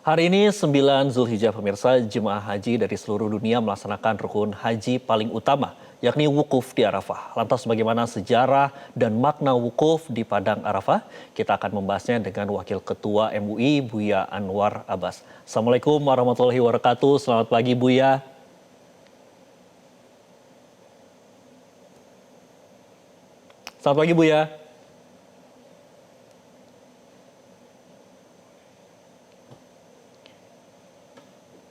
Hari ini 9 Zulhijjah pemirsa, jemaah haji dari seluruh dunia melaksanakan rukun haji paling utama, yakni wukuf di Arafah. Lantas bagaimana sejarah dan makna wukuf di Padang Arafah? Kita akan membahasnya dengan Wakil Ketua MUI, Buya Anwar Abbas. Assalamualaikum warahmatullahi wabarakatuh, selamat pagi Buya. Selamat pagi Buya.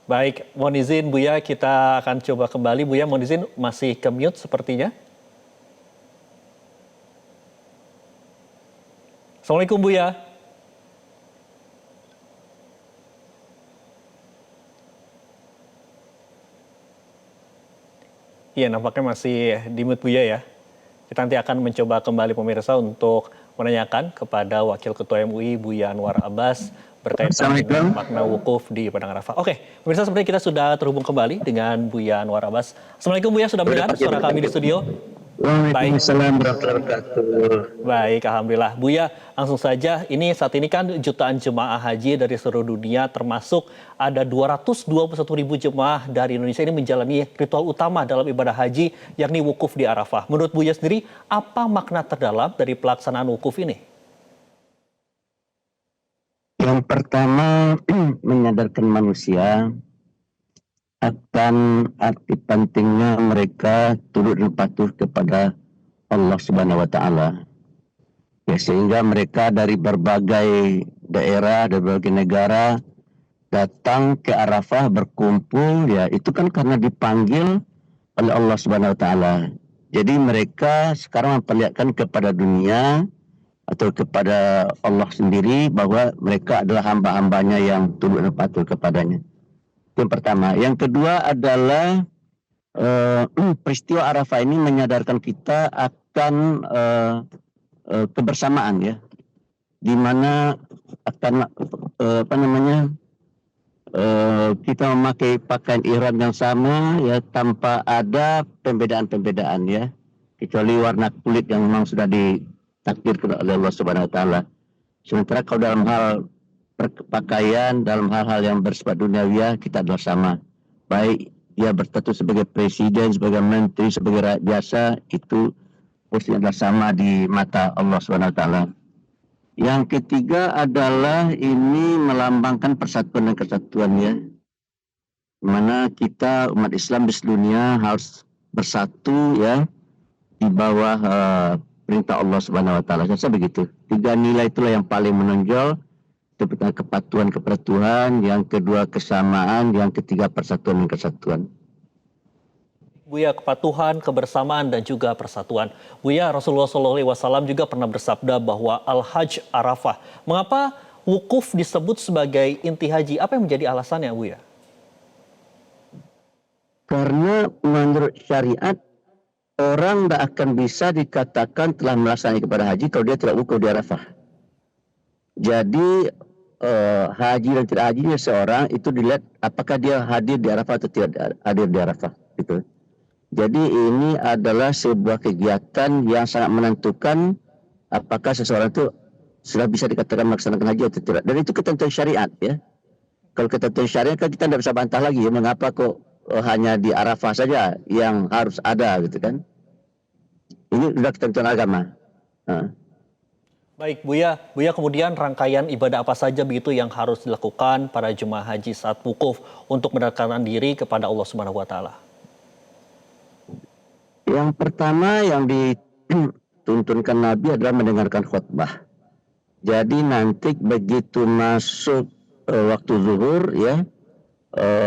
Baik, mohon izin Buya, kita akan coba kembali. Buya, mohon izin masih ke mute sepertinya. Assalamualaikum Buya. Iya, nampaknya masih di mute Buya ya. Kita nanti akan mencoba kembali pemirsa untuk menanyakan kepada Wakil Ketua MUI Buya Anwar Abbas berkaitan dengan makna wukuf di Padang Arafah. Oke, pemirsa seperti kita sudah terhubung kembali dengan Buya Anwar Abbas. Assalamualaikum Buya, sudah mendengar suara kami di studio? Waalaikumsalam warahmatullahi wabarakatuh. Baik, alhamdulillah. Buya, langsung saja, ini saat ini kan jutaan jemaah haji dari seluruh dunia, termasuk ada 221 ribu jemaah dari Indonesia ini menjalani ritual utama dalam ibadah haji, yakni wukuf di Arafah. Menurut Buya sendiri, apa makna terdalam dari pelaksanaan wukuf ini? Yang pertama, menyadarkan manusia akan arti pentingnya mereka tunduk dan patuh kepada Allah Subhanahu wa taala. Ya, sehingga mereka dari berbagai daerah, dari berbagai negara datang ke Arafah berkumpul, ya itu kan karena dipanggil oleh Allah Subhanahu wa taala. Jadi mereka sekarang memperlihatkan kepada dunia atau kepada Allah sendiri bahwa mereka adalah hamba-hambanya yang tunduk dan patuh kepadanya. Yang pertama. Yang kedua adalah peristiwa Arafah ini menyadarkan kita akan kebersamaan, ya, di mana akan kita memakai pakaian ihram yang sama, ya, tanpa ada pembedaan-pembedaan, ya, kecuali warna kulit yang memang sudah ditakdirkan oleh Allah Subhanahu wa taala. Sementara kalau dalam hal pakaian, dalam hal-hal yang bersifat duniawiah, kita adalah sama. Baik dia berstatus sebagai presiden, sebagai menteri, sebagai rakyat biasa, itu posisinya adalah sama di mata Allah Subhanahu wa taala. Yang ketiga adalah ini melambangkan persatuan dan kesatuan, ya. Mana kita umat Islam di seluruh dunia harus bersatu, ya, di bawah perintah Allah Subhanahu wa taala. Saya begitu. Tiga nilai itulah yang paling menonjol. Kepatuhan kepada Tuhan, yang kedua kesamaan, yang ketiga persatuan dan kesatuan. Buya, kepatuhan, kebersamaan, dan juga persatuan. Buya, Rasulullah SAW juga pernah bersabda bahwa Al-Hajj Arafah. Mengapa wukuf disebut sebagai inti haji? Apa yang menjadi alasannya, Buya? Karena menurut syariat, orang tidak akan bisa dikatakan telah melaksanakan ibadah haji kalau dia tidak wukuf di Arafah. Jadi haji dan tidak hajinya seorang itu dilihat apakah dia hadir di Arafah atau tidak hadir di Arafah, gitu. Jadi ini adalah sebuah kegiatan yang sangat menentukan apakah seseorang itu sudah bisa dikatakan melaksanakan haji atau tidak. Dan itu ketentuan syariat, ya. Kalau ketentuan syariat kan kita tidak bisa bantah lagi, ya, mengapa kok hanya di Arafah saja yang harus ada, gitu kan. Ini sudah ketentuan agama. Baik, Buya. Buya, kemudian rangkaian ibadah apa saja begitu yang harus dilakukan para jemaah haji saat wukuf untuk mendekatkan diri kepada Allah Subhanahu wa taala? Yang pertama yang dituntunkan Nabi adalah mendengarkan khutbah. Jadi nanti begitu masuk waktu zuhur, ya,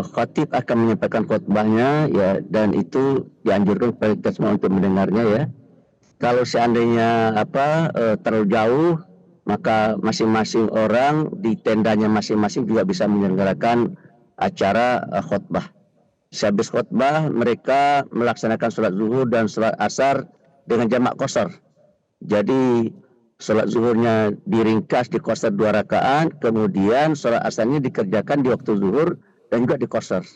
khatib akan menyampaikan khutbahnya, ya, dan itu dianjurkan kepada kita semua untuk mendengarnya, ya. Kalau seandainya terlalu jauh, maka masing-masing orang di tendanya masing-masing juga bisa menyelenggarakan acara khutbah. Sehabis khutbah, mereka melaksanakan sholat zuhur dan sholat asar dengan jamak qashar. Jadi sholat zuhurnya diringkas, diqashar 2 rakaat, kemudian sholat asarnya dikerjakan di waktu zuhur dan juga diqashar.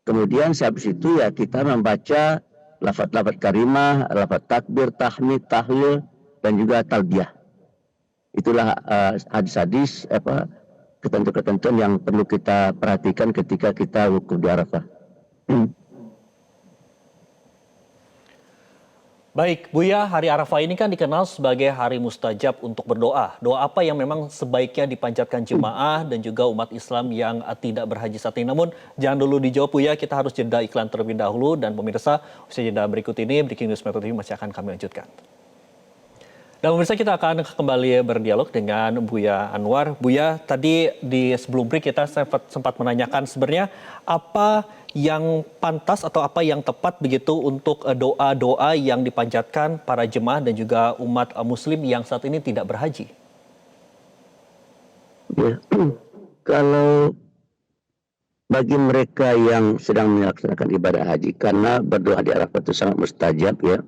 Kemudian sehabis itu, ya, kita membaca lafaz-lafaz karimah, lafaz takbir, tahmid, tahlil, dan juga talbiyah. Itulah hadis-hadis ketentuan-ketentuan yang perlu kita perhatikan ketika kita wukuf di Arafah. Baik, Buya, hari Arafah ini kan dikenal sebagai hari mustajab untuk berdoa. Doa apa yang memang sebaiknya dipanjatkan jemaah dan juga umat Islam yang tidak berhaji saat ini? Namun jangan dulu dijawab, Buya, kita harus jeda iklan terlebih dahulu. Dan pemirsa, usia jeda berikut ini, Breaking News Metro TV masih akan kami lanjutkan. Dan pemirsa, kita akan kembali berdialog dengan Buya Anwar. Buya, tadi di sebelum break kita sempat menanyakan sebenarnya apa yang pantas atau apa yang tepat begitu untuk doa-doa yang dipanjatkan para jemaah dan juga umat muslim yang saat ini tidak berhaji. Ya, kalau bagi mereka yang sedang melaksanakan ibadah haji, karena berdoa di Arafah itu sangat mustajab ya,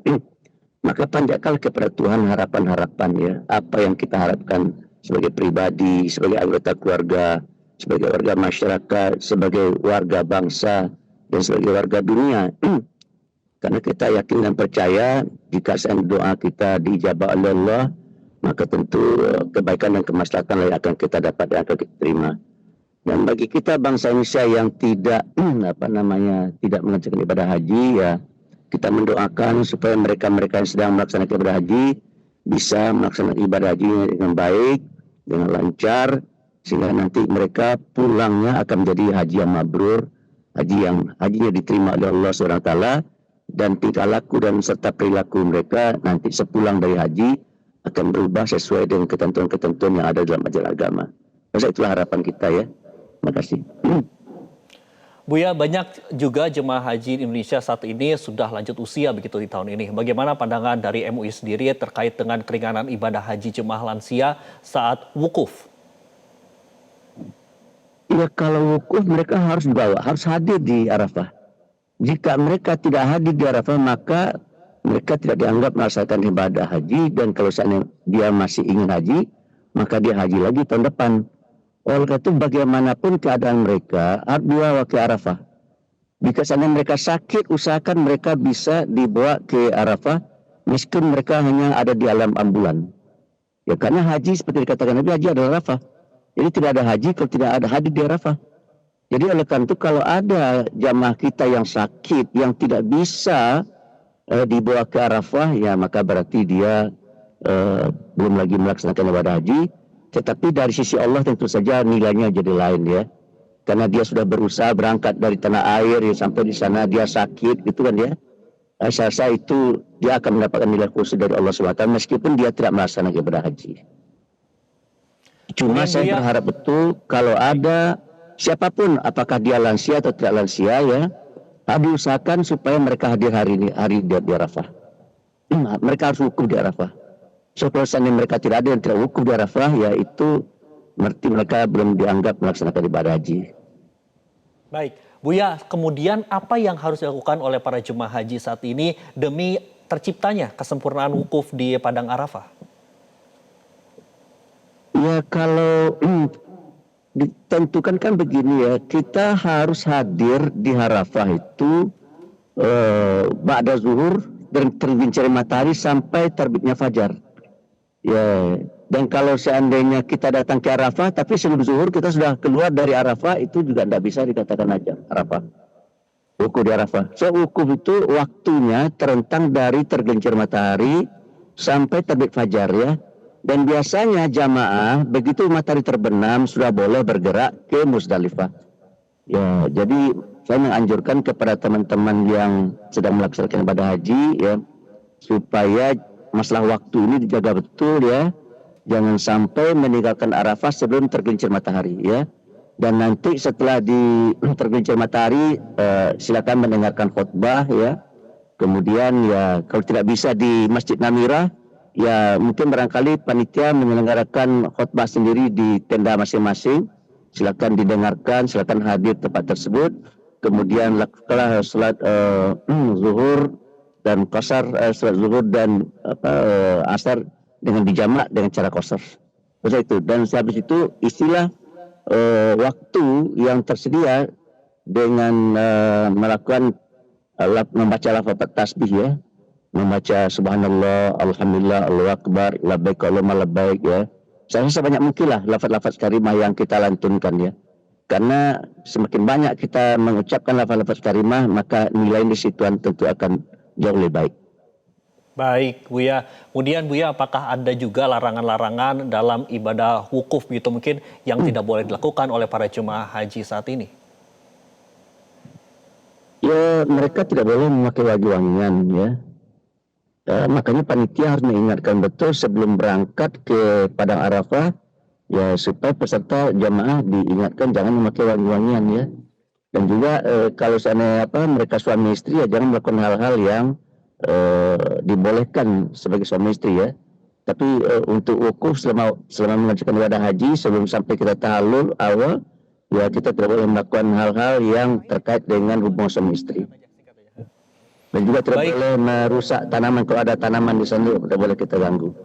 maka panjatkanlah kepada Tuhan harapan-harapan ya, apa yang kita harapkan sebagai pribadi, sebagai anggota keluarga, sebagai warga masyarakat, sebagai warga bangsa, dan sebagai warga dunia. Karena kita yakin dan percaya jika doa kita dijabah oleh Allah, maka tentu kebaikan dan kemaslahatan yang akan kita dapat dan akan kita terima. Dan bagi kita bangsa Indonesia yang tidak tidak mengerjakan ibadah haji, ya kita mendoakan supaya mereka-mereka yang sedang melaksanakan ibadah haji bisa melaksanakan ibadah haji dengan baik, dengan lancar, sehingga nanti mereka pulangnya akan menjadi haji yang mabrur, hajinya diterima oleh Allah SWT, dan tingkah laku dan serta perilaku mereka nanti sepulang dari haji akan berubah sesuai dengan ketentuan-ketentuan yang ada dalam ajaran agama. Masa itulah harapan kita ya. Terima kasih. Buya, banyak juga jemaah haji Indonesia saat ini sudah lanjut usia begitu di tahun ini. Bagaimana pandangan dari MUI sendiri terkait dengan keringanan ibadah haji jemaah lansia saat wukuf? Ya, kalau wukuf mereka harus hadir di Arafah. Jika mereka tidak hadir di Arafah, maka mereka tidak dianggap melaksanakan ibadah haji, dan kalau seandainya dia masih ingin haji, maka dia haji lagi tahun depan. Oleh karena itu bagaimanapun keadaan mereka harus dibawa ke Arafah. Jika seandainya mereka sakit, usahakan mereka bisa dibawa ke Arafah meskipun mereka hanya ada di alam ambulan. Ya, karena haji seperti dikatakan Nabi, haji adalah Arafah. Jadi tidak ada haji kalau tidak ada hadir di Arafah. Jadi oleh karena itu kalau ada jamaah kita yang sakit, yang tidak bisa dibawa ke Arafah, ya maka berarti dia belum lagi melaksanakan ibadah haji. Tetapi dari sisi Allah tentu saja nilainya jadi lain ya. Karena dia sudah berusaha berangkat dari tanah air ya, sampai di sana dia sakit gitu kan ya. Saya rasa itu dia akan mendapatkan nilai khusus dari Allah SWT meskipun dia tidak melaksanakan ibadah haji. Cuma saya berharap betul kalau ada siapapun, apakah dia lansia atau tidak lansia ya, harus diusahakan supaya mereka hadir hari di Arafah. Mereka harus wukuf di Arafah. So, kalau seandainya mereka tidak ada yang tidak wukuf di Arafah, ya itu berarti mereka belum dianggap melaksanakan ibadah haji. Baik, Buya, kemudian apa yang harus dilakukan oleh para jemaah haji saat ini demi terciptanya kesempurnaan wukuf di Padang Arafah? Ya, kalau ditentukan kan begini ya, kita harus hadir di Arafah itu ba'da zuhur dan tergelincir matahari sampai terbitnya fajar. Ya, dan kalau seandainya kita datang ke Arafah tapi sebelum zuhur kita sudah keluar dari Arafah, itu juga tidak bisa dikatakan aja Arafah. Wukuf di Arafah. So, wukuf itu waktunya terentang dari tergelincir matahari sampai terbit fajar ya. Dan biasanya jamaah begitu matahari terbenam sudah boleh bergerak ke Musdalifah. Ya, jadi saya menganjurkan kepada teman-teman yang sedang melaksanakan ibadah haji ya, supaya masalah waktu ini dijaga betul ya. Jangan sampai meninggalkan Arafah sebelum tergelincir matahari ya. Dan nanti setelah tergelincir matahari silakan mendengarkan khutbah ya. Kemudian ya kalau tidak bisa di Masjid Namirah, ya mungkin barangkali panitia menyelenggarakan khutbah sendiri di tenda masing-masing. Silakan didengarkan, silakan hadir tempat tersebut. Kemudian lakukanlah salat zuhur dan qasar, salat zuhur dan asar dengan dijamak dengan cara qasar. Seperti itu. Dan habis itu istilah waktu yang tersedia dengan melakukan membaca lafaz tasbih ya, membaca subhanallah, alhamdulillah, Allahu akbar, labbaik Allahumma labbaik ya. Saya rasa banyak mungkin lah lafaz-lafaz karimah yang kita lantunkan ya. Karena semakin banyak kita mengucapkan lafaz-lafaz karimah, maka nilai di situan tentu akan jauh lebih baik. Baik, Buya. Kemudian Buya, apakah ada juga larangan-larangan dalam ibadah wukuf begitu mungkin yang tidak boleh dilakukan oleh para jemaah haji saat ini? Ya, mereka tidak boleh memakai wangi-wangian ya. Makanya panitia harus mengingatkan betul sebelum berangkat ke Padang Arafah ya, supaya peserta jamaah diingatkan jangan memakai wangi-wangian ya. Dan juga kalau seandainya mereka suami istri ya jangan melakukan hal-hal yang dibolehkan sebagai suami istri ya. Tapi untuk wukuf selama mengerjakan ibadah haji sebelum sampai kita tahallul awal ya, kita tidak boleh melakukan hal-hal yang terkait dengan hubungan suami istri. Dan juga tidak Baik. boleh merusak tanaman, kalau ada tanaman di sana tidak boleh kita ganggu.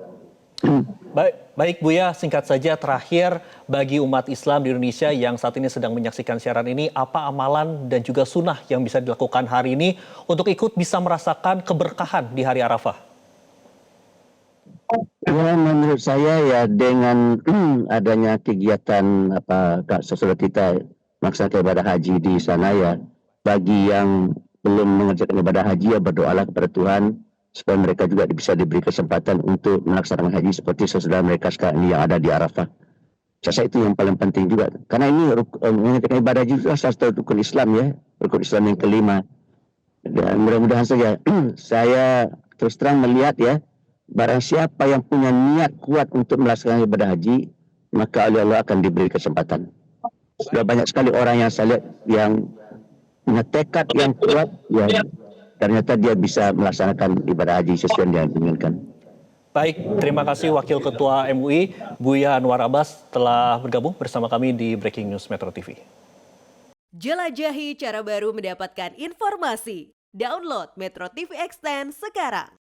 Baik Buya, singkat saja terakhir bagi umat Islam di Indonesia yang saat ini sedang menyaksikan siaran ini, apa amalan dan juga sunnah yang bisa dilakukan hari ini untuk ikut bisa merasakan keberkahan di hari Arafah? Ya, menurut saya ya dengan adanya kegiatan sesudah kita melaksanakan ibadah haji di sana ya, bagi yang belum mengerjakan ibadah haji ya berdoalah kepada Tuhan supaya mereka juga bisa diberi kesempatan untuk melaksanakan haji seperti sesudah mereka sekarang ini yang ada di Arafah. Saya rasa itu yang paling penting juga. Karena ini mengerjakan ibadah haji itu salah satu rukun Islam ya, rukun Islam yang kelima. Dan mudah-mudahan saja saya terus terang melihat ya, barang siapa yang punya niat kuat untuk melaksanakan ibadah haji, maka oleh Allah akan diberi kesempatan. Sudah banyak sekali orang yang saya lihat yang punya tekad yang kuat, ya ternyata dia bisa melaksanakan ibadah haji sesuai yang diinginkan. Baik, terima kasih Wakil Ketua MUI, Buya Anwar Abbas telah bergabung bersama kami di Breaking News Metro TV. Jelajahi cara baru mendapatkan informasi. Download Metro TV Extend sekarang.